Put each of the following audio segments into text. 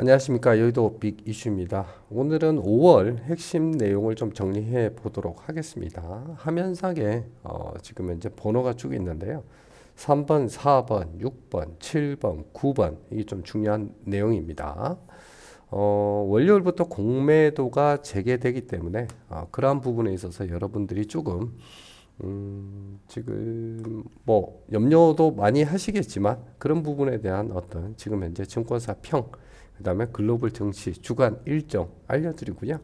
안녕하십니까. 여의도 빅 이슈입니다. 오늘은 5월 핵심 내용을 좀 정리해 보도록 하겠습니다. 화면상에 지금 현재 번호가 쭉 있는데요. 3번, 4번, 6번, 7번, 9번 이게 좀 중요한 내용입니다. 월요일부터 공매도가 재개되기 때문에 그러한 부분에 있어서 여러분들이 조금 지금 뭐 염려도 많이 하시겠지만 그런 부분에 대한 어떤 지금 현재 증권사 평, 그 다음에 글로벌 증시 주간 일정 알려드리고요.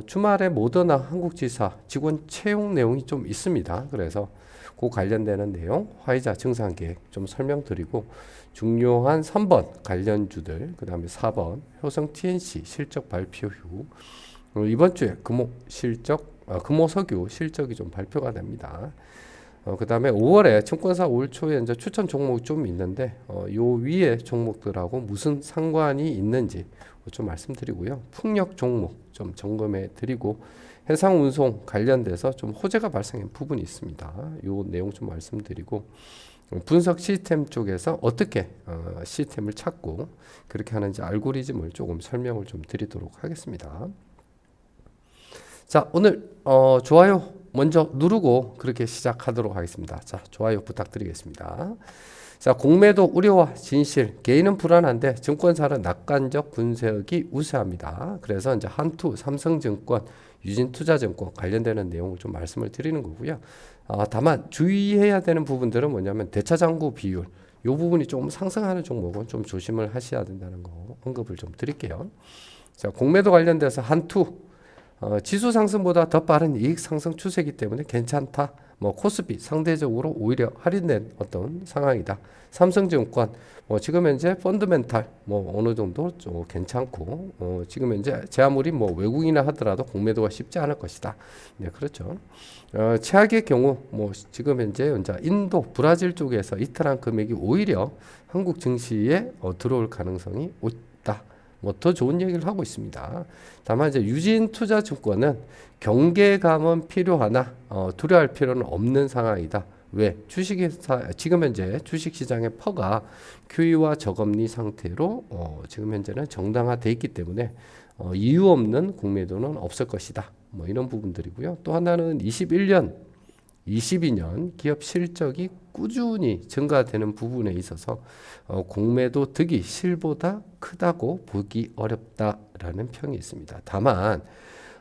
주말에 모더나 한국지사 직원 채용 내용이 좀 있습니다. 그래서 그 관련되는 내용, 화이자 증상 계획 좀 설명드리고 중요한 3번 관련주들, 그 다음에 4번 효성 TNC 실적 발표 후 이번 주에 금호석유 실적이 좀 발표가 됩니다. 그 다음에 5월에 증권사 올 초에 이제 추천 종목이 좀 있는데, 요 위에 종목들하고 무슨 상관이 있는지 좀 말씀드리고요. 풍력 종목 좀 점검해 드리고, 해상 운송 관련돼서 좀 호재가 발생한 부분이 있습니다. 요 내용 좀 말씀드리고, 분석 시스템 쪽에서 어떻게 시스템을 찾고 그렇게 하는지 알고리즘을 조금 설명을 좀 드리도록 하겠습니다. 자, 오늘 좋아요 먼저 누르고 그렇게 시작하도록 하겠습니다. 자, 좋아요 부탁드리겠습니다. 자, 공매도 우려와 진실, 개인은 불안한데 증권사는 낙관적 분석이 우세합니다. 그래서 이제 한투, 삼성증권, 유진투자증권 관련되는 내용을 좀 말씀을 드리는 거고요. 다만 주의해야 되는 부분들은 뭐냐면 대차장구 비율, 이 부분이 조금 상승하는 종목은 좀 조심을 하셔야 된다는 거 언급을 좀 드릴게요. 자, 공매도 관련돼서 한투 지수 상승보다 더 빠른 이익 상승 추세이기 때문에 괜찮다. 뭐 코스피 상대적으로 오히려 할인된 어떤 상황이다. 삼성증권 지금 현재 펀드멘탈 어느 정도 좀 괜찮고 지금 현재 제 아무리 외국인이나 하더라도 공매도가 쉽지 않을 것이다. 네, 그렇죠. 최악의 경우 지금 현재 인도, 브라질 쪽에서 이탈한 금액이 오히려 한국 증시에 들어올 가능성이 있다. 더 좋은 얘기를 하고 있습니다. 다만 이제 유진투자증권은 경계감은 필요하나 두려워할 필요는 없는 상황이다. 왜? 주식회사 지금 현재 주식시장의 퍼가 QE와 저금리 상태로 지금 현재는 정당화돼 있기 때문에 이유 없는 공매도는 없을 것이다. 이런 부분들이고요. 또 하나는 22년 기업 실적이 꾸준히 증가되는 부분에 있어서 공매도 득이 실보다 크다고 보기 어렵다라는 평이 있습니다. 다만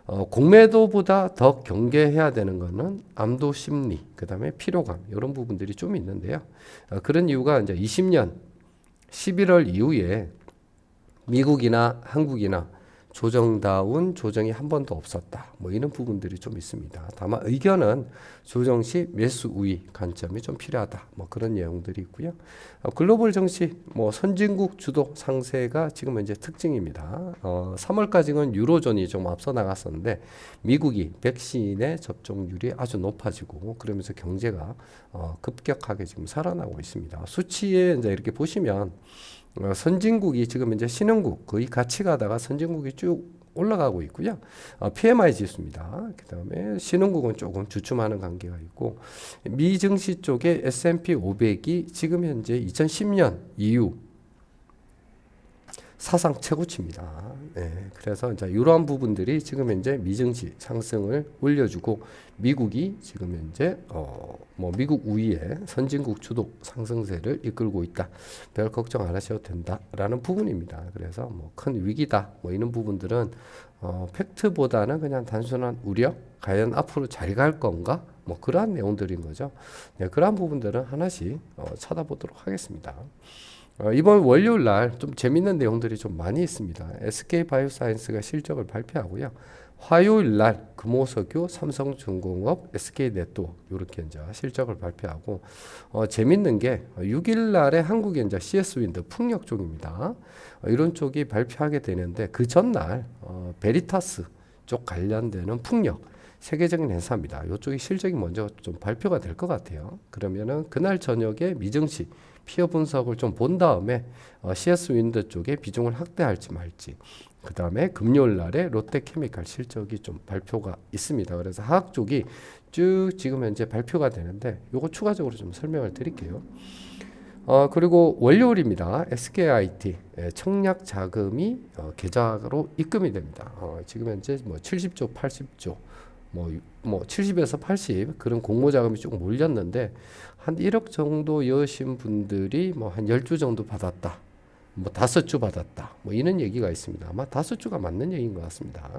공매도보다 더 경계해야 되는 것은 암도 심리, 그 다음에 피로감 이런 부분들이 좀 있는데요. 그런 이유가 이제 20년 11월 이후에 미국이나 한국이나 조정다운 조정이 한 번도 없었다. 이런 부분들이 좀 있습니다. 다만 의견은 조정 시 매수 우위 관점이 좀 필요하다. 그런 내용들이 있고요. 글로벌 증시 선진국 주도 상세가 지금 현재 특징입니다. 3월까지는 유로존이 좀 앞서 나갔었는데 미국이 백신의 접종률이 아주 높아지고 그러면서 경제가 급격하게 지금 살아나고 있습니다. 수치에 이제 이렇게 보시면 선진국이 지금 이제 신흥국 거의 같이 가다가 선진국이 쭉 올라가고 있고요. PMI 지수입니다. 그 다음에 신흥국은 조금 주춤하는 관계가 있고 미 증시 쪽에 S&P 500이 지금 현재 2010년 이후 사상 최고치입니다. 네, 그래서 이제 이러한 부분들이 지금 현재 미증시 상승을 올려주고 미국이 지금 현재 미국 우위에 선진국 주도 상승세를 이끌고 있다. 별 걱정 안 하셔도 된다라는 부분입니다. 그래서 큰 위기다. 이런 부분들은 팩트보다는 그냥 단순한 우려, 과연 앞으로 잘 갈 건가? 그러한 내용들인 거죠. 네, 그러한 부분들은 하나씩 찾아보도록 하겠습니다. 이번 월요일 날 좀 재밌는 내용들이 좀 많이 있습니다. SK 바이오사이언스가 실적을 발표하고요. 화요일 날 금호석유, 삼성중공업, SK네트워크 이렇게 이제 실적을 발표하고 재밌는 게 6일 날에 한국의 CS윈드 풍력 쪽입니다. 이런 쪽이 발표하게 되는데 그 전날 베리타스 쪽 관련되는 풍력 세계적인 회사입니다. 이쪽이 실적이 먼저 좀 발표가 될 것 같아요. 그러면은 그날 저녁에 미증시 피어 분석을 좀 본 다음에 CS 윈드 쪽에 비중을 확대할지 말지. 그 다음에 금요일 날에 롯데케미칼 실적이 좀 발표가 있습니다. 그래서 화학 쪽이 쭉 지금 현재 발표가 되는데 요거 추가적으로 좀 설명을 드릴게요. 그리고 월요일입니다. SKIT 청약 자금이 계좌로 입금이 됩니다. 지금 현재 뭐 70조, 80조, 뭐 70에서 80 그런 공모 자금이 쭉 몰렸는데 한 1억 정도 여신 분들이 뭐 한 10주 정도 받았다. 뭐 5주 받았다. 뭐 이런 얘기가 있습니다. 아마 5주가 맞는 얘기인 것 같습니다.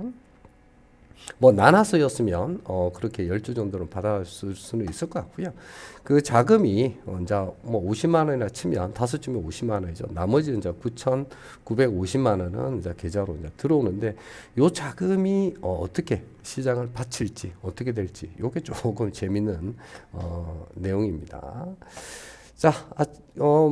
뭐 나눠서였으면 그렇게 10주 정도는 받았을 수는 있을 것 같고요. 그 자금이 이제 뭐 50만 원이나 치면 5주면 50만 원이죠. 나머지 이제 9,950만 원은 이제 계좌로 이제 들어오는데 요 자금이 어떻게 시장을 바칠지 어떻게 될지 요게 조금 재밌는 내용입니다. 자,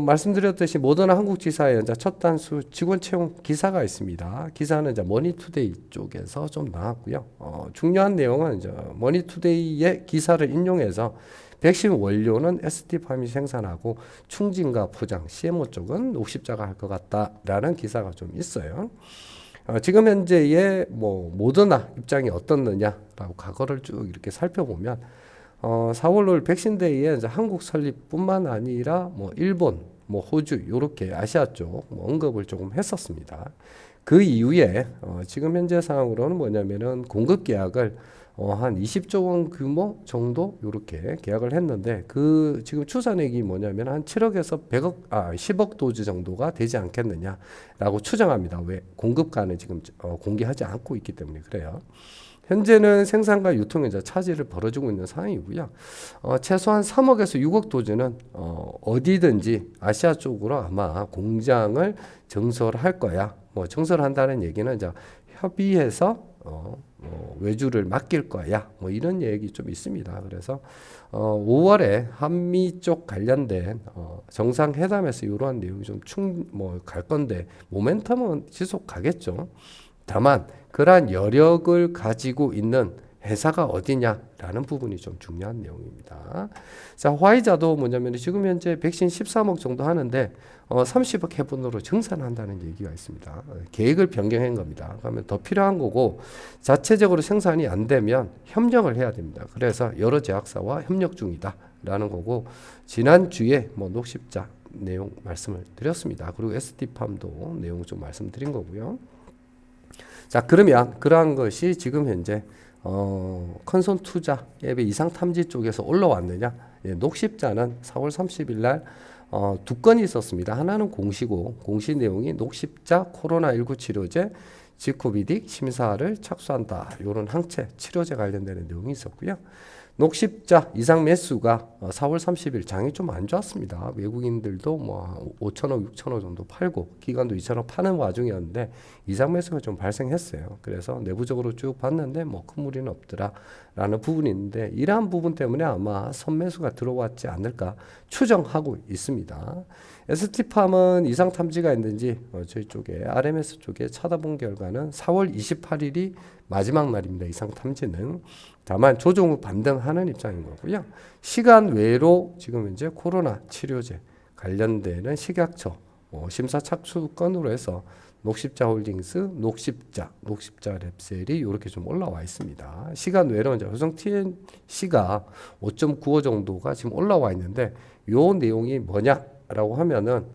말씀드렸듯이 모더나 한국지사의 이제 첫 단수 직원 채용 기사가 있습니다. 기사는 이제 머니투데이 쪽에서 좀 나왔고요. 중요한 내용은 이제 머니투데이의 기사를 인용해서 백신 원료는 ST팜이 생산하고 충진과 포장, CMO 쪽은 녹십자가 할 것 같다라는 기사가 좀 있어요. 지금 현재의 뭐 모더나 입장이 어떻느냐라고 과거를 쭉 이렇게 살펴보면 4월 5일 백신데이에 이제 한국 설립뿐만 아니라 뭐 일본, 뭐 호주 요렇게 아시아 쪽뭐 언급을 조금 했었습니다. 그 이후에 지금 현재 상황으로는 뭐냐면은 공급 계약을 한 20조 원 규모 정도 요렇게 계약을 했는데 그 지금 추산액이 뭐냐면 한 7억에서 10억 도즈 정도가 되지 않겠느냐라고 추정합니다. 왜 공급가는 지금 공개하지 않고 있기 때문에 그래요. 현재는 생산과 유통에 이제 차질을 벌어지고 있는 상황이고요. 최소한 3억에서 6억 도즈는 어디든지 아시아 쪽으로 아마 공장을 증설할 거야. 뭐 증설한다는 얘기는 이제 협의해서 외주를 맡길 거야. 뭐 이런 얘기 좀 있습니다. 그래서 5월에 한미 쪽 관련된 정상회담에서 이러한 내용이 좀 갈 건데 모멘텀은 지속 가겠죠. 다만 그러한 여력을 가지고 있는 회사가 어디냐라는 부분이 좀 중요한 내용입니다. 자, 화이자도 뭐냐면 지금 현재 백신 13억 정도 하는데 30억 회분으로 증산한다는 얘기가 있습니다. 계획을 변경한 겁니다. 그러면 더 필요한 거고 자체적으로 생산이 안 되면 협력을 해야 됩니다. 그래서 여러 제약사와 협력 중이다라는 거고 지난주에 뭐 녹십자 내용 말씀을 드렸습니다. 그리고 ST팜도 내용 좀 말씀드린 거고요. 자, 그러면 그러한 것이 지금 현재 컨손 투자 앱의 이상 탐지 쪽에서 올라왔느냐? 예, 녹십자는 4월 30일 날 두 건이 있었습니다. 하나는 공시고 공시 내용이 녹십자 코로나19 치료제 지코비딕 심사를 착수한다. 이런 항체 치료제 관련되는 내용이 있었고요. 녹십자 이상 매수가 4월 30일 장이 좀 안 좋았습니다. 외국인들도 뭐 5천억, 6천억 정도 팔고 기관도 2천억 파는 와중이었는데 이상 매수가 좀 발생했어요. 그래서 내부적으로 쭉 봤는데 뭐 큰 무리는 없더라라는 부분이 있는데 이러한 부분 때문에 아마 선매수가 들어왔지 않을까 추정하고 있습니다. ST팜은 이상 탐지가 있는지 저희 쪽에 RMS 쪽에 찾아본 결과는 4월 28일이 마지막 날입니다. 이상 탐지는. 다만 조정 후 반등하는 입장인 거고요. 시간 외로 지금 현재 코로나 치료제 관련되는 식약처 심사 착수건으로 해서 녹십자 홀딩스, 녹십자 랩셀이 이렇게 좀 올라와 있습니다. 시간 외로 이제 효성 TNC가 5.95 정도가 지금 올라와 있는데 요 내용이 뭐냐라고 하면은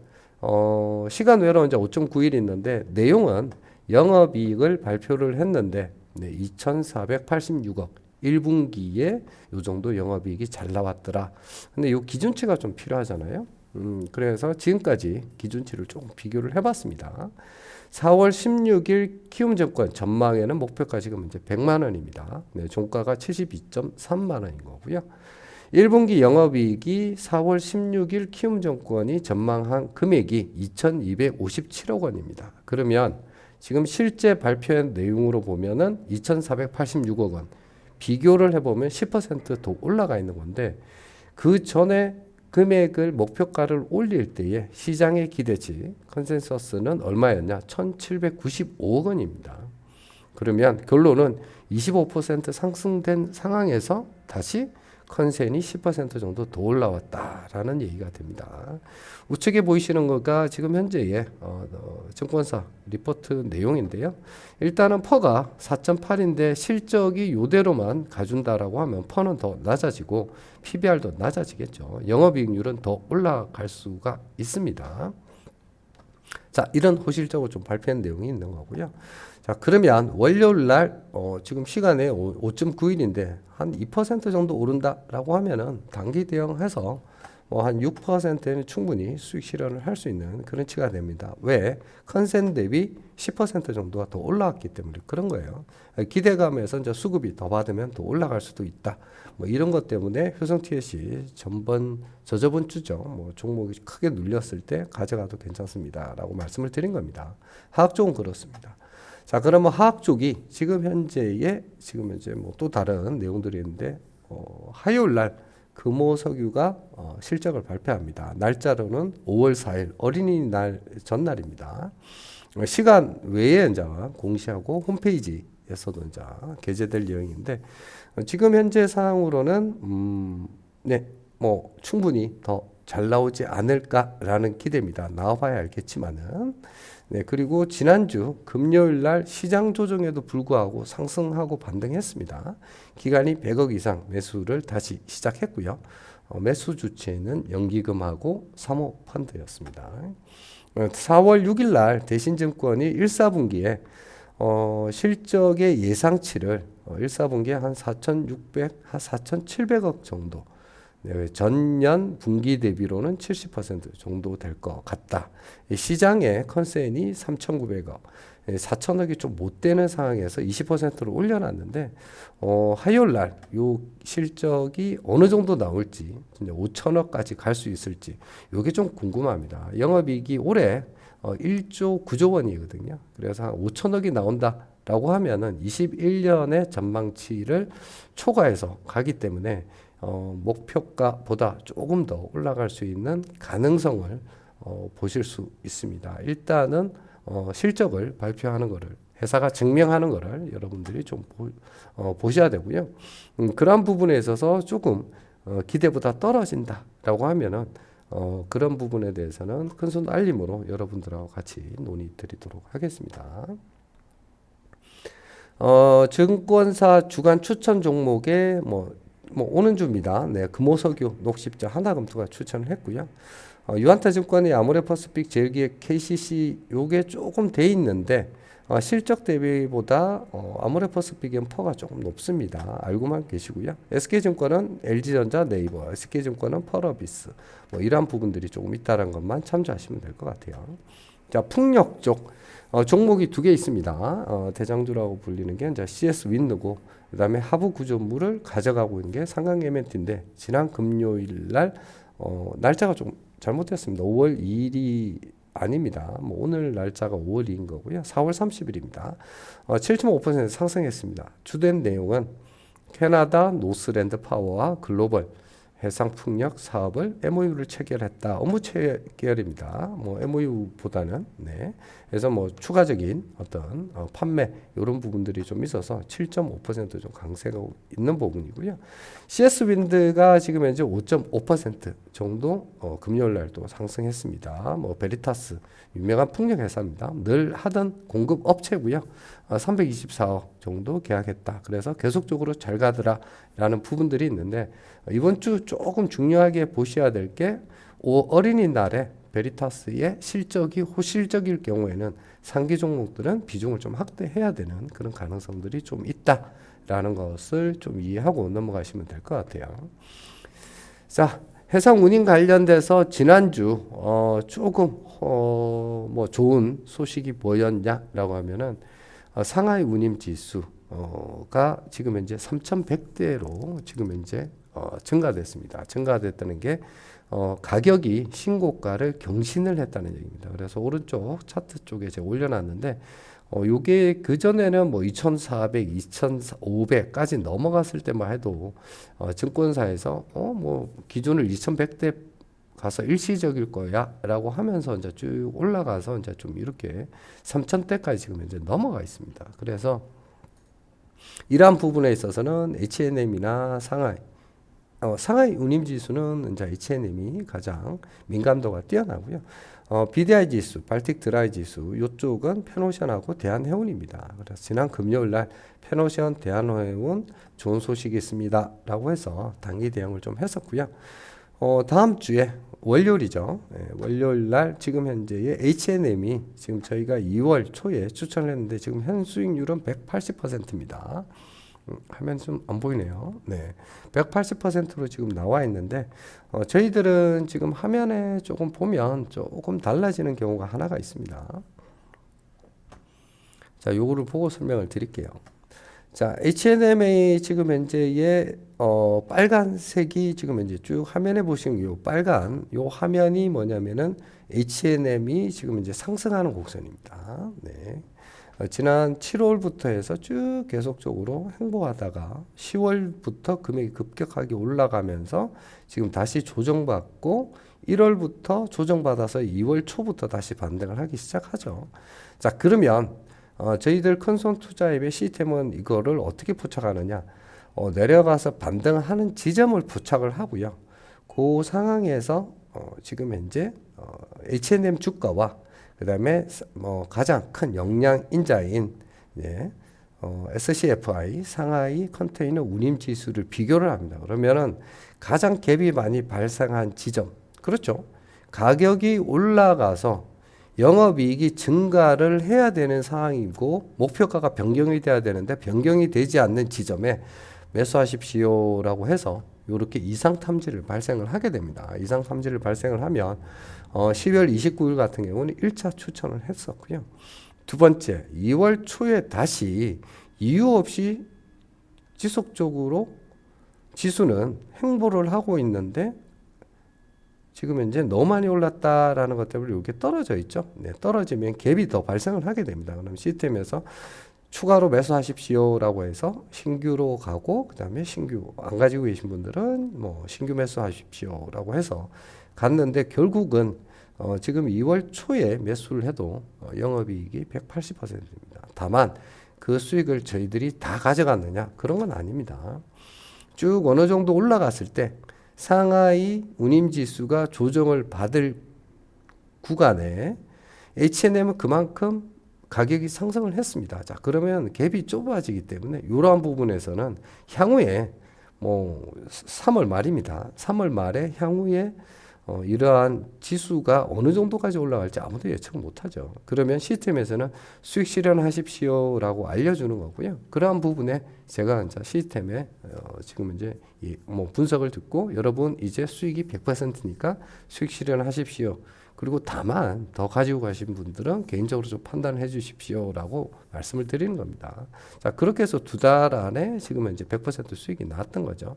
시간 외로 이제 5.91이 있는데 내용은 영업이익을 발표를 했는데 2,486억 1분기에 요 정도 영업이익이 잘 나왔더라. 근데 요 기준치가 좀 필요하잖아요. 그래서 지금까지 기준치를 조금 비교를 해봤습니다. 4월 16일 키움증권 전망에는 목표가 지금 이제 100만 원입니다. 네, 종가가 72.3만 원인 거고요. 1분기 영업이익이 4월 16일 키움증권이 전망한 금액이 2,257억 원입니다. 그러면 지금 실제 발표한 내용으로 보면은 2,486억 원. 비교를 해보면 10% 더 올라가 있는 건데 그 전에 금액을 목표가를 올릴 때에 시장의 기대치 컨센서스는 얼마였냐? 1,795억 원입니다. 그러면 결론은 25% 상승된 상황에서 다시 컨센이 10% 정도 더 올라왔다라는 얘기가 됩니다. 우측에 보이시는 거가 지금 현재의 증권사 리포트 내용인데요. 일단은 퍼가 4.8인데 실적이 이대로만 가준다라고 하면 퍼는 더 낮아지고 PBR도 낮아지겠죠. 영업이익률은 더 올라갈 수가 있습니다. 자, 이런 호실적으로 좀 발표한 내용이 있는 거고요. 자, 그러면 월요일 날 지금 시간에 5.9일인데 한 2% 정도 오른다라고 하면은 단기 대응해서 뭐 한 6%는 충분히 수익 실현을 할 수 있는 그런 치가 됩니다. 왜? 컨센 대비 10% 정도가 더 올라왔기 때문에 그런 거예요. 기대감에서 이제 수급이 더 받으면 더 올라갈 수도 있다. 뭐 이런 것 때문에 효성 TSC 저저번 주죠. 뭐 종목이 크게 눌렸을 때 가져가도 괜찮습니다라고 말씀을 드린 겁니다. 하락 쪽은 그렇습니다. 자, 그러면 하락 쪽이 지금 현재 뭐 또 다른 내용들이 있는데 화요일 날 금호석유가 실적을 발표합니다. 날짜로는 5월 4일 어린이날 전날입니다. 시간 외에 이제 공시하고 홈페이지에서도 이제 게재될 내용인데 지금 현재 상황으로는 네, 뭐 충분히 더 잘 나오지 않을까라는 기대입니다. 나와봐야 알겠지만은. 네, 그리고 지난주 금요일 날 시장 조정에도 불구하고 상승하고 반등했습니다. 기간이 100억 이상 매수를 다시 시작했고요. 매수 주체는 연기금하고 사모펀드였습니다. 4월 6일 날 대신증권이 1사분기에 실적의 예상치를 1사분기에 한 4,600, 한 4,700억 정도 네, 전년 분기 대비로는 70% 정도 될 것 같다. 시장의 컨센이 3,900억, 4,000억이 좀 못 되는 상황에서 20%를 올려놨는데 화요일 날 요 실적이 어느 정도 나올지, 5,000억까지 갈 수 있을지 요게 좀 궁금합니다. 영업이익이 올해 1조 9조 원이거든요. 그래서 한 5,000억이 나온다라고 하면은 21년의 전망치를 초과해서 가기 때문에 목표가보다 조금 더 올라갈 수 있는 가능성을 보실 수 있습니다. 일단은 실적을 발표하는 것을 회사가 증명하는 것을 여러분들이 좀 보셔야 되고요. 그런 부분에 있어서 조금 기대보다 떨어진다라고 하면은 그런 부분에 대해서는 큰손 알림으로 여러분들하고 같이 논의드리도록 하겠습니다. 증권사 주간 추천 종목에 뭐 오는 주입니다. 네, 금호석유, 녹십자, 하나금투가 추천을 했고요. 유한타증권의 아모레퍼스픽, 제일기획, KCC 요게 조금 돼 있는데 실적 대비보다 아모레퍼스픽은 퍼가 조금 높습니다. 알고만 계시고요. SK증권은 LG전자, 네이버, SK증권은 펄어비스 뭐 이러한 부분들이 조금 있다는 것만 참조하시면 될 것 같아요. 자, 풍력 쪽 종목이 두 개 있습니다. 대장주라고 불리는 게 이제 CS 윈드고 그다음에 하부 구조물을 가져가고 있는 게 상강 MNT인데 지난 금요일 날 날짜가 좀 잘못됐습니다. 5월 2일이 아닙니다. 뭐 오늘 날짜가 5월 2인 거고요. 4월 30일입니다. 7.5% 상승했습니다. 주된 내용은 캐나다 노스랜드 파워와 글로벌 해상풍력 사업을 MOU를 체결했다. 업무 체결입니다. 뭐 MOU보다는 네. 그래서 뭐 추가적인 어떤 판매 이런 부분들이 좀 있어서 7.5% 좀 강세가 있는 부분이고요. CS 윈드가 지금 현재 5.5% 정도 금요일 날 또 상승했습니다. 뭐 베리타스 유명한 풍력 회사입니다. 늘 하던 공급 업체고요. 324억 정도 계약했다. 그래서 계속적으로 잘 가더라라는 부분들이 있는데 이번 주 조금 중요하게 보셔야 될 게 어린이날에 베리타스의 실적이 호실적일 경우에는 상기 종목들은 비중을 좀 확대해야 되는 그런 가능성들이 좀 있다라는 것을 좀 이해하고 넘어가시면 될 것 같아요. 자, 해상 운임 관련돼서 지난주 조금 뭐 좋은 소식이 뭐였냐라고 하면은 상하이 운임 지수가 지금 현재 3,100대로 지금 현재 증가됐습니다. 증가됐다는 게 가격이 신고가를 경신을 했다는 얘기입니다. 그래서 오른쪽 차트 쪽에 제가 올려놨는데 요게 그전에는 뭐 2,400, 2,500까지 넘어갔을 때만 해도 증권사에서 뭐 기준을 2,100대 가서 일시적일 거야 라고 하면서 이제 쭉 올라가서 이제 좀 이렇게 3,000대까지 지금 이제 넘어가 있습니다. 그래서 이러한 부분에 있어서는 H&M이나 상하이 상하이 운임지수는 이제 H&M이 가장 민감도가 뛰어나고요. BDI 지수, 발틱 드라이 지수 이쪽은 페노션하고 대한해운입니다. 그래서 지난 금요일 날 페노션, 대한해운 좋은 소식이 있습니다라고 해서 단기 대응을 좀 했었고요. 다음 주에 월요일이죠. 월요일 날 지금 현재의 H&M이 지금 저희가 2월 초에 추천을 했는데 지금 현 수익률은 180%입니다. 화면 좀 안 보이네요. 네, 180%로 지금 나와 있는데 저희들은 지금 화면에 조금 보면 조금 달라지는 경우가 하나가 있습니다. 자, 요거를 보고 설명을 드릴게요. 자, H&M의 지금 현재의 빨간색이 지금 현재 쭉 화면에 보시면 요 빨간 요 화면이 뭐냐면은 H&M이 지금 이제 상승하는 곡선입니다. 네. 지난 7월부터 해서 쭉 계속적으로 행보하다가 10월부터 금액이 급격하게 올라가면서 지금 다시 조정받고 1월부터 조정받아서 2월 초부터 다시 반등을 하기 시작하죠. 자, 그러면 저희들 큰손 투자앱의 시스템은 이거를 어떻게 포착하느냐? 내려가서 반등하는 지점을 포착을 하고요. 그 상황에서 지금 현재 H&M 주가와 그 다음에 가장 큰 역량 인자인 SCFI 상하이 컨테이너 운임 지수를 비교를 합니다. 그러면은 가장 갭이 많이 발생한 지점, 그렇죠? 가격이 올라가서 영업이익이 증가를 해야 되는 상황이고 목표가가 변경이 돼야 되는데 변경이 되지 않는 지점에 매수하십시오라고 해서 이렇게 이상 탐지를 발생을 하게 됩니다. 이상 탐지를 발생을 하면 12월 29일 같은 경우는 1차 추천을 했었고요. 두 번째, 2월 초에 다시 이유 없이 지속적으로 지수는 행보를 하고 있는데 지금 현재 너무 많이 올랐다라는 것 때문에 이게 떨어져 있죠. 네, 떨어지면 갭이 더 발생을 하게 됩니다. 그럼 시스템에서 추가로 매수하십시오라고 해서 신규로 가고 그 다음에 신규 안 가지고 계신 분들은 뭐 신규 매수하십시오라고 해서 갔는데 결국은 지금 2월 초에 매수를 해도 영업이익이 180%입니다. 다만 그 수익을 저희들이 다 가져갔느냐 그런 건 아닙니다. 쭉 어느 정도 올라갔을 때 상하이 운임지수가 조정을 받을 구간에 H&M은 그만큼 가격이 상승을 했습니다. 자, 그러면 갭이 좁아지기 때문에 이러한 부분에서는 향후에 3월 말입니다. 3월 말에 향후에 이러한 지수가 어느 정도까지 올라갈지 아무도 예측 못하죠. 그러면 시스템에서는 수익 실현하십시오라고 알려주는 거고요. 그러한 부분에 제가 이제 시스템에 지금 이제 분석을 듣고 여러분 이제 수익이 100%니까 수익 실현하십시오. 그리고 다만 더 가지고 가신 분들은 개인적으로 좀 판단해 주십시오라고 말씀을 드리는 겁니다. 자, 그렇게 해서 2달 안에 지금 이제 100% 수익이 나왔던 거죠.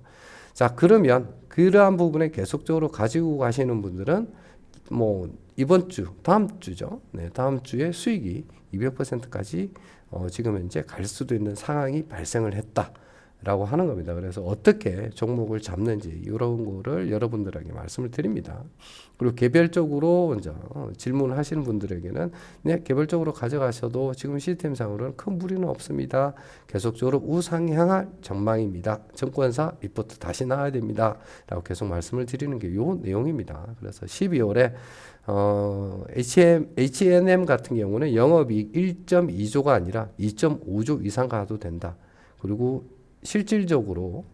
자, 그러면 그러한 부분에 계속적으로 가지고 가시는 분들은 이번 주, 다음 주죠. 네, 다음 주에 수익이 200%까지 지금 현재 갈 수도 있는 상황이 발생을 했다라고 하는 겁니다. 그래서 어떻게 종목을 잡는지 이런 거를 여러분들에게 말씀을 드립니다. 그리고 개별적으로 이제 질문하시는 분들에게는 네, 개별적으로 가져가셔도 지금 시스템상으로는 큰 무리는 없습니다. 계속적으로 우상향할 전망입니다. 증권사 리포트 다시 나와야 됩니다. 라고 계속 말씀을 드리는 게 요 내용입니다. 그래서 12월에 H&M 같은 경우는 영업이익 1.2조가 아니라 2.5조 이상 가도 된다. 그리고 실질적으로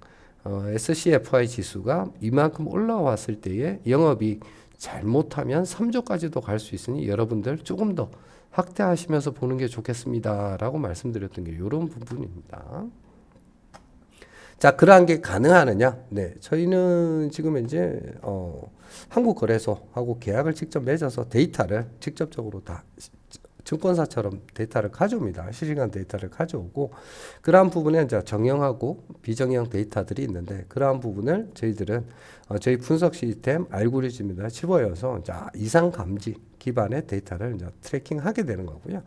SCFI 지수가 이만큼 올라왔을 때에 영업이익 잘못하면 3조까지도 갈 수 있으니 여러분들 조금 더 확대하시면서 보는 게 좋겠습니다. 라고 말씀드렸던 게 이런 부분입니다. 자, 그러한 게 가능하느냐? 네, 저희는 지금 이제 한국거래소하고 계약을 직접 맺어서 데이터를 직접적으로 다 증권사처럼 데이터를 가져옵니다. 실시간 데이터를 가져오고 그러한 부분에 이제 정형하고 비정형 데이터들이 있는데 그러한 부분을 저희들은 저희 분석 시스템 알고리즘에다 집어여서 이제 이상 감지 기반의 데이터를 이제 트래킹하게 되는 거고요.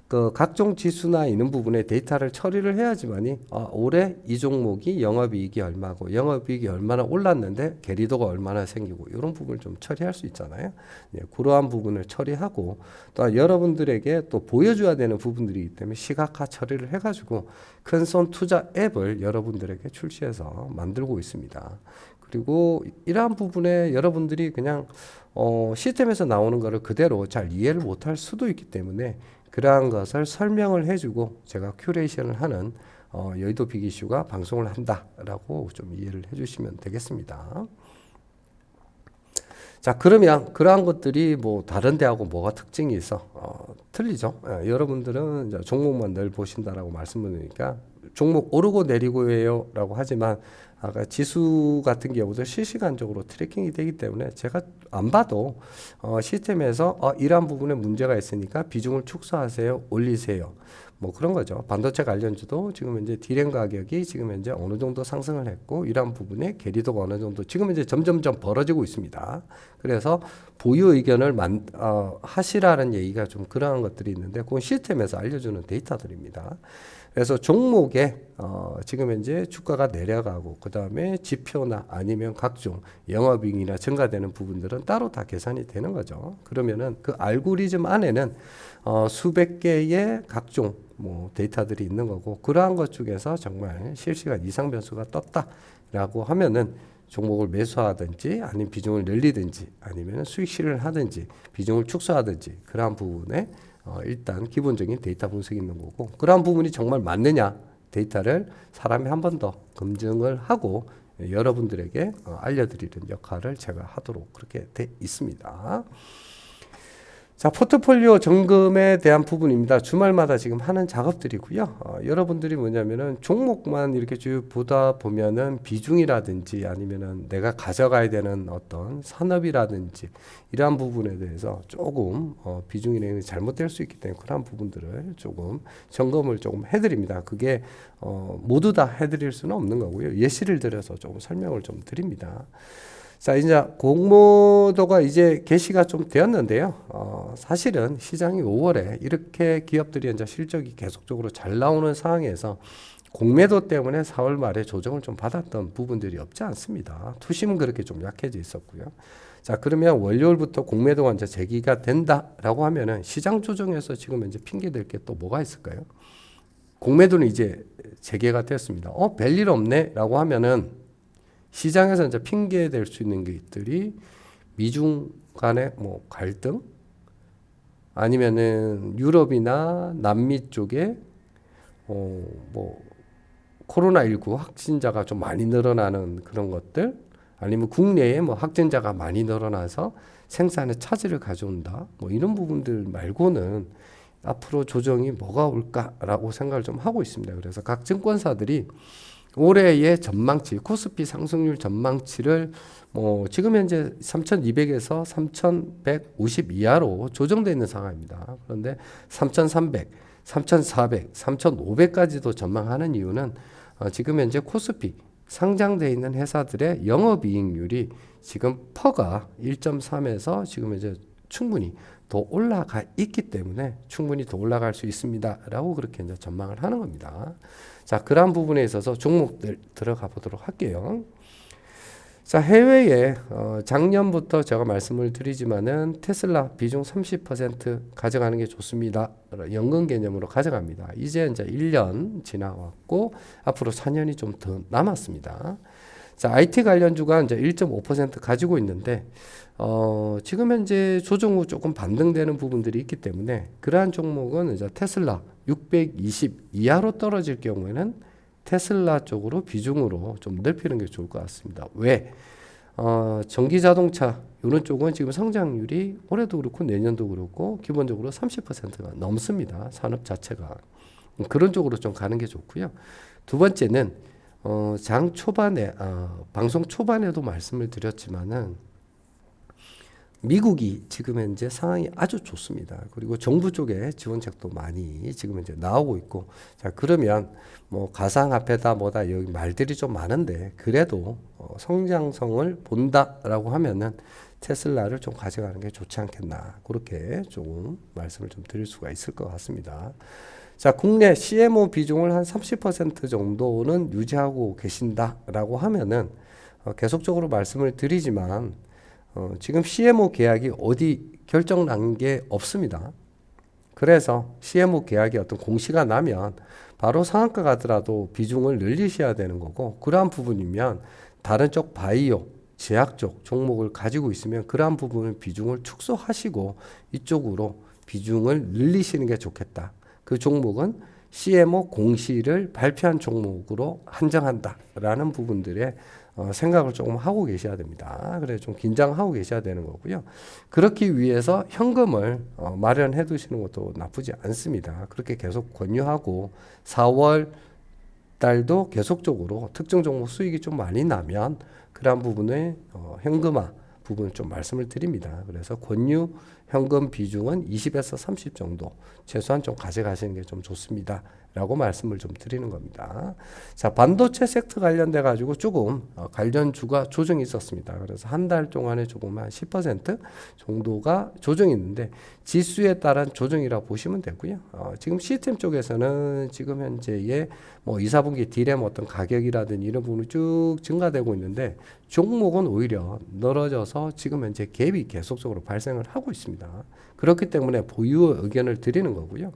그 각종 지수나 이런 부분에 데이터를 처리를 해야지만이 올해 이 종목이 영업이익이 얼마고 영업이익이 얼마나 올랐는데 계리도가 얼마나 생기고 이런 부분을 좀 처리할 수 있잖아요. 네, 그러한 부분을 처리하고 또 여러분들에게 또 보여줘야 되는 부분들이기 때문에 시각화 처리를 해가지고 큰손 투자 앱을 여러분들에게 출시해서 만들고 있습니다. 그리고 이러한 부분에 여러분들이 그냥 시스템에서 나오는 거를 그대로 잘 이해를 못할 수도 있기 때문에 그러한 것을 설명을 해주고 제가 큐레이션을 하는 여의도 빅이슈가 방송을 한다라고 좀 이해를 해주시면 되겠습니다. 자, 그러면 그러한 것들이 뭐 다른 데하고 뭐가 특징이 있어? 틀리죠. 여러분들은 이제 종목만 늘 보신다라고 말씀드리니까 종목 오르고 내리고예요 라고 하지만 아까 지수 같은 경우도 실시간적으로 트래킹이 되기 때문에 제가 안 봐도 시스템에서 이러한 부분에 문제가 있으니까 비중을 축소하세요, 올리세요. 뭐 그런 거죠. 반도체 관련주도 지금 현재 디램 가격이 지금 현재 어느 정도 상승을 했고 이러한 부분에 괴리도가 어느 정도 지금 현재 점점점 벌어지고 있습니다. 그래서 보유 의견을 하시라는 얘기가 좀 그러한 것들이 있는데 그건 시스템에서 알려주는 데이터들입니다. 그래서 종목에 지금 현재 주가가 내려가고 그 다음에 지표나 아니면 각종 영업이익이나 증가되는 부분들은 따로 다 계산이 되는 거죠. 그러면은 그 알고리즘 안에는 수백 개의 각종 뭐 데이터들이 있는 거고 그러한 것 중에서 정말 실시간 이상 변수가 떴다라고 하면은 종목을 매수하든지 아니면 비중을 늘리든지 아니면 수익 실현을 하든지 비중을 축소하든지 그러한 부분에 일단 기본적인 데이터 분석이 있는 거고 그러한 부분이 정말 맞느냐 데이터를 사람이 한 번 더 검증을 하고 여러분들에게 알려드리는 역할을 제가 하도록 그렇게 돼 있습니다. 자, 포트폴리오 점검에 대한 부분입니다. 주말마다 지금 하는 작업들이고요. 여러분들이 뭐냐면은 종목만 이렇게 쭉 보다 보면은 비중이라든지 아니면은 내가 가져가야 되는 어떤 산업이라든지 이러한 부분에 대해서 조금 비중이 잘못될 수 있기 때문에 그런 부분들을 조금 점검을 조금 해드립니다. 그게 모두 다 해드릴 수는 없는 거고요. 예시를 들어서 조금 설명을 좀 드립니다. 자, 이제 공모도가 이제 개시가 좀 되었는데요. 사실은 시장이 5월에 이렇게 기업들이 이제 실적이 계속적으로 잘 나오는 상황에서 공매도 때문에 4월 말에 조정을 좀 받았던 부분들이 없지 않습니다. 투심은 그렇게 좀 약해져 있었고요. 자, 그러면 월요일부터 공매도가 이제 재기가 된다라고 하면은 시장 조정에서 지금 이제 핑계될 게 또 뭐가 있을까요? 공매도는 이제 재개가 됐습니다. 별일 없네라고 하면은 시장에서 이제 핑계 될 수 있는 것들이 미중 간의 뭐 갈등 아니면은 유럽이나 남미 쪽에 뭐 코로나19 확진자가 좀 많이 늘어나는 그런 것들 아니면 국내에 뭐 확진자가 많이 늘어나서 생산에 차질을 가져온다 뭐 이런 부분들 말고는 앞으로 조정이 뭐가 올까라고 생각을 좀 하고 있습니다. 그래서 각 증권사들이 올해의 전망치, 코스피 상승률 전망치를 뭐 지금 현재 3,200에서 3,150 이하로 조정되어 있는 상황입니다. 그런데 3,300, 3,400, 3,500까지도 전망하는 이유는 지금 현재 코스피 상장되어 있는 회사들의 영업이익률이 지금 퍼가 1.3에서 지금 현재 충분히 더 올라가 있기 때문에 충분히 더 올라갈 수 있습니다라고 그렇게 이제 전망을 하는 겁니다. 자, 그러한 부분에 있어서 종목들 들어가 보도록 할게요. 자, 해외에 작년부터 제가 말씀을 드리지만은 테슬라 비중 30% 가져가는 게 좋습니다. 연금 개념으로 가져갑니다. 이제 1년 지나왔고 앞으로 4년이 좀 더 남았습니다. 자, IT 관련주가 이제 1.5% 가지고 있는데 지금 현재 조정 후 조금 반등되는 부분들이 있기 때문에 그러한 종목은 이제 테슬라 620 이하로 떨어질 경우에는 테슬라 쪽으로 비중으로 좀 넓히는 게 좋을 것 같습니다. 왜? 전기 자동차 이런 쪽은 지금 성장률이 올해도 그렇고 내년도 그렇고 기본적으로 30%가 넘습니다. 산업 자체가. 그런 쪽으로 좀 가는 게 좋고요. 두 번째는 장 초반에 방송 초반에도 말씀을 드렸지만은 미국이 지금 현재 상황이 아주 좋습니다. 그리고 정부 쪽에 지원책도 많이 지금 현재 나오고 있고, 자, 그러면 뭐 가상화폐다 뭐다 여기 말들이 좀 많은데 그래도 성장성을 본다라고 하면은 테슬라를 좀 가져가는 게 좋지 않겠나, 그렇게 조금 말씀을 좀 드릴 수가 있을 것 같습니다. 자, 국내 CMO 비중을 한 30% 정도는 유지하고 계신다라고 하면은 계속적으로 말씀을 드리지만 지금 CMO 계약이 어디 결정난 게 없습니다. 그래서 CMO 계약이 어떤 공시가 나면 바로 상한가 가더라도 비중을 늘리셔야 되는 거고, 그러한 부분이면 다른 쪽 바이오, 제약 쪽 종목을 가지고 있으면 그러한 부분을 비중을 축소하시고 이쪽으로 비중을 늘리시는 게 좋겠다. 그 종목은 CMO 공시를 발표한 종목으로 한정한다라는 부분들에 생각을 조금 하고 계셔야 됩니다. 그래서 좀 긴장하고 계셔야 되는 거고요. 그렇기 위해서 현금을 마련해 두시는 것도 나쁘지 않습니다. 그렇게 계속 권유하고 4월 달도 계속적으로 특정 종목 수익이 좀 많이 나면 그러한 부분의 현금화 부분을 좀 말씀을 드립니다. 그래서 권유 현금 비중은 20에서 30 정도 최소한 좀 가져가시는 게 좀 좋습니다. 라고 말씀을 좀 드리는 겁니다. 자, 반도체 섹터 관련돼 가지고 조금 관련주가 조정이 있었습니다. 그래서 한 달 동안에 조금 한 10% 정도가 조정이 있는데 지수에 따른 조정이라 보시면 되고요. 지금 시스템 쪽에서는 지금 현재의 뭐 2, 4분기 디램 어떤 가격이라든지 이런 부분이 쭉 증가되고 있는데 종목은 오히려 늘어져서 지금 현재 갭이 계속적으로 발생을 하고 있습니다. 그렇기 때문에 보유 의견을 드리는 거고요.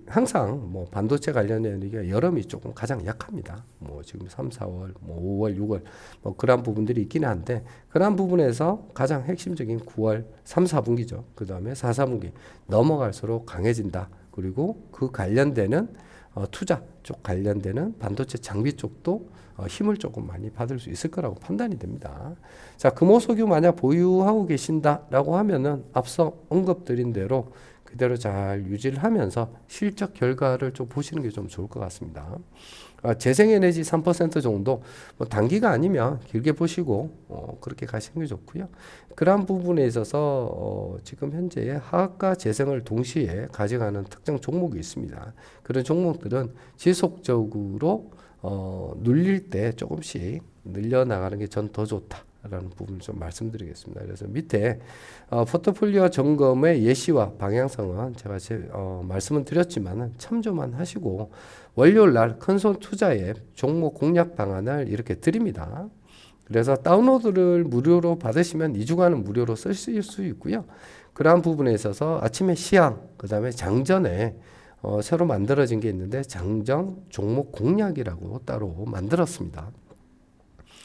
항상 뭐 반도체 관련된 얘기가 여름이 조금 가장 약합니다. 뭐 지금 3, 4월, 뭐 5월, 6월 뭐 그런 부분들이 있긴 한데 그런 부분에서 가장 핵심적인 9월 3, 4분기죠. 그 다음에 4, 4분기 넘어갈수록 강해진다. 그리고 그 관련되는 투자 쪽 관련되는 반도체 장비 쪽도 힘을 조금 많이 받을 수 있을 거라고 판단이 됩니다. 자, 금호석유 만약 보유하고 계신다라고 하면은 앞서 언급드린 대로 그대로 잘 유지를 하면서 실적 결과를 좀 보시는 게 좀 좋을 것 같습니다. 재생에너지 3% 정도 뭐 단기가 아니면 길게 보시고 그렇게 가시는 게 좋고요. 그러한 부분에 있어서 지금 현재 화학과 재생을 동시에 가져가는 특정 종목이 있습니다. 그런 종목들은 지속적으로 눌릴 때 조금씩 늘려나가는 게 전 더 좋다. 라는 부분을 좀 말씀드리겠습니다. 그래서 밑에 포트폴리오 점검의 예시와 방향성은 제가 말씀은 드렸지만 참조만 하시고 월요일 날 큰손 투자의 종목 공략 방안을 이렇게 드립니다. 그래서 다운로드를 무료로 받으시면 2주간은 무료로 쓰실 수 있고요. 그러한 부분에 있어서 아침에 시향, 그 다음에 장전에 새로 만들어진 게 있는데 장전 종목 공략이라고 따로 만들었습니다.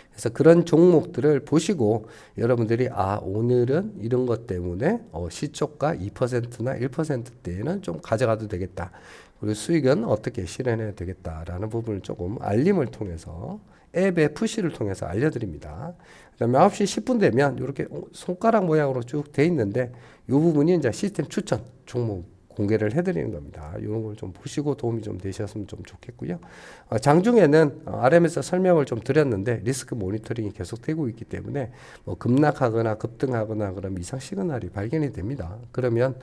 그래서 그런 종목들을 보시고 여러분들이 오늘은 이런 것 때문에 시초가 2%나 1%대에는 좀 가져가도 되겠다. 그리고 수익은 어떻게 실현해야 되겠다라는 부분을 조금 알림을 통해서 앱의 푸시를 통해서 알려드립니다. 그 다음에 9시 10분 되면 이렇게 손가락 모양으로 쭉 돼 있는데 이 부분이 이제 시스템 추천 종목 공개를 해드리는 겁니다. 이런 걸 좀 보시고 도움이 좀 되셨으면 좀 좋겠고요. 장중에는 RM에서 설명을 좀 드렸는데 리스크 모니터링이 계속되고 있기 때문에 뭐 급락하거나 급등하거나 그럼 이상 시그널이 발견이 됩니다. 그러면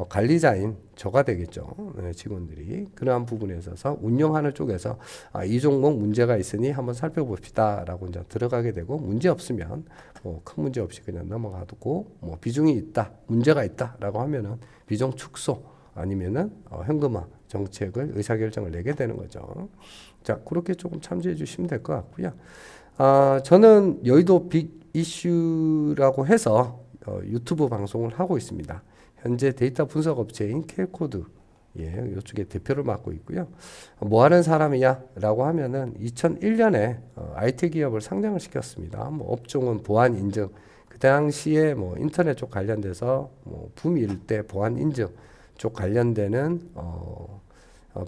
관리자인 저가 되겠죠. 네, 직원들이 그러한 부분에 있어서 운영하는 쪽에서 이 종목 문제가 있으니 한번 살펴봅시다라고 이제 들어가게 되고 문제 없으면 큰 문제 없이 그냥 넘어가고 뭐 비중이 있다, 문제가 있다라고 하면은 비중 축소 아니면은 현금화 정책을 의사결정을 내게 되는 거죠. 자, 그렇게 조금 참조해 주시면 될 것 같고요. 저는 여의도 빅 이슈라고 해서 유튜브 방송을 하고 있습니다. 현재 데이터 분석 업체인 켈코드 이쪽에 대표를 맡고 있고요. 뭐 하는 사람이야? 라고 하면은 2001년에 IT 기업을 상장을 시켰습니다. 뭐 업종은 보안 인증. 그 당시에 뭐 인터넷 쪽 관련돼서 뭐 붐일 때 보안 인증 쪽 관련되는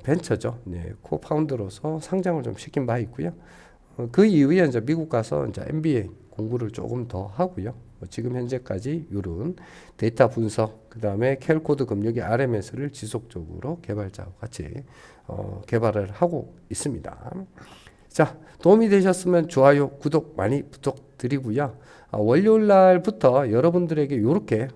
벤처죠. 네, 코파운더로서 상장을 좀 시킨 바 있고요. 그 이후에 이제 미국 가서 이제 MBA 공부를 조금 더 하고요. 지금 현재까지 이런 데이터 분석, 그 다음에 켈코드 금융의 RMS를 지속적으로 개발자와 같이 개발을 하고 있습니다. 자, 도움이 되셨으면 좋아요, 구독 많이 부탁드리고요. 월요일 날부터 여러분들에게 이렇게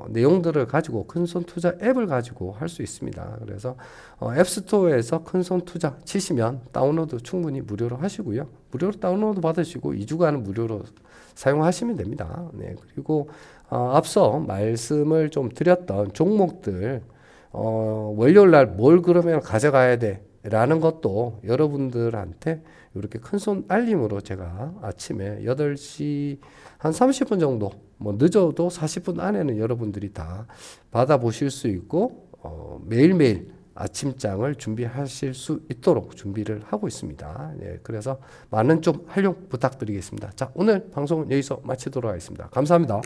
내용들을 가지고 큰손 투자 앱을 가지고 할 수 있습니다. 그래서 앱스토어에서 큰손 투자 치시면 다운로드 충분히 무료로 하시고요. 무료로 다운로드 받으시고 2주간은 무료로 사용하시면 됩니다. 네, 그리고 앞서 말씀을 좀 드렸던 종목들 월요일 날 뭘 그러면 가져가야 돼 라는 것도 여러분들한테 이렇게 큰손 알림으로 제가 아침에 8시 한 30분 정도 뭐 늦어도 40분 안에는 여러분들이 다 받아보실 수 있고 매일매일 아침장을 준비하실 수 있도록 준비를 하고 있습니다. 예, 그래서 많은 좀 활용 부탁드리겠습니다. 자, 오늘 방송은 여기서 마치도록 하겠습니다. 감사합니다.